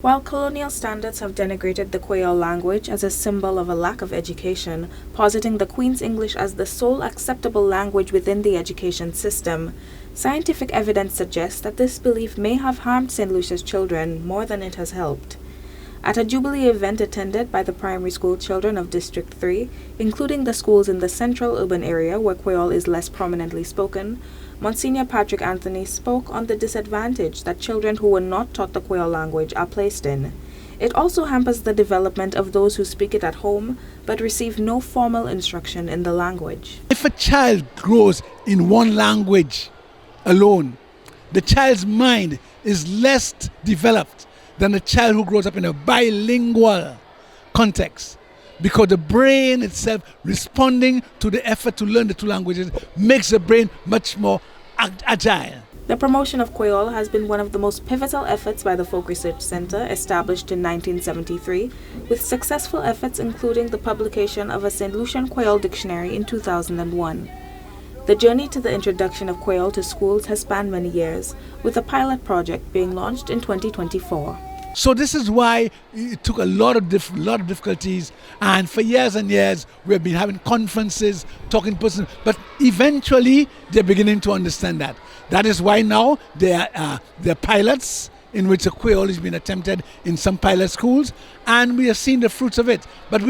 While colonial standards have denigrated the Kwéyòl language as a symbol of a lack of education, positing the Queen's English as the sole acceptable language within the education system, scientific evidence suggests that this belief may have harmed St Lucia's children more than it has helped. At a Jubilee event attended by the primary school children of District 3, including the schools in the central urban area where Kwéyòl is less prominently spoken, Monsignor Patrick Anthony spoke on the disadvantage that children who were not taught the Kwéyòl language are placed in. It also hampers the development of those who speak it at home but receive no formal instruction in the language. If a child grows in one language alone, the child's mind is less developed than a child who grows up in a bilingual context, because the brain itself responding to the effort to learn the two languages makes the brain much more agile. The promotion of Kwéyòl has been one of the most pivotal efforts by the Folk Research Center, established in 1973, with successful efforts including the publication of a St Lucian Kwéyòl dictionary in 2001. The journey to the introduction of Kwéyòl to schools has spanned many years, with a pilot project being launched in 2024. So this is why it took a lot of difficulties, and for years and years we've been having conferences, talking to persons, but eventually they're beginning to understand that. That is why now there are pilots in which a Kwéyòl is being attempted in some pilot schools, and we are seeing the fruits of it. But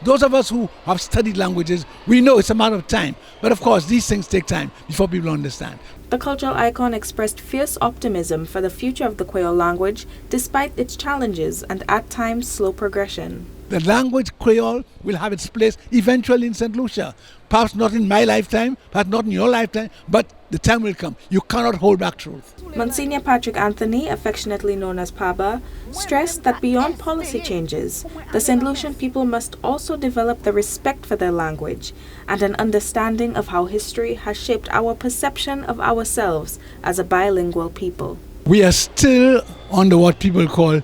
those of us who have studied languages, we know it's a matter of time. But of course, these things take time before people understand. The cultural icon expressed fierce optimism for the future of the Kwéyòl language, despite its challenges and at times slow progression. The language Kwéyòl will have its place eventually in St Lucia. Perhaps not in my lifetime, perhaps not in your lifetime, but the time will come. You cannot hold back truth. Monsignor Patrick Anthony, affectionately known as Paba, stressed that beyond policy changes, the St Lucian people must also develop the respect for their language and an understanding of how history has shaped our perception of ourselves as a bilingual people. We are still under what people call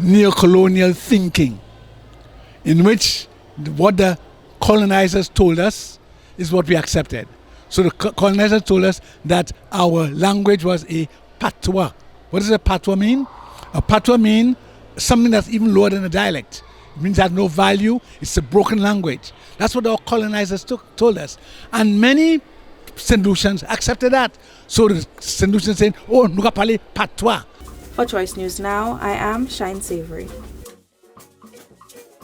neocolonial thinking, in which what the colonizers told us is what we accepted. So the colonizers told us that our language was a patois. What does a patois mean? A patois means something that's even lower than a dialect. It means it has no value. It's a broken language. That's what our colonizers told us. And many St Lucians accepted that. So the St Lucians saying, oh, nous parlons patois. For Choice News Now, I am Shyne Savory.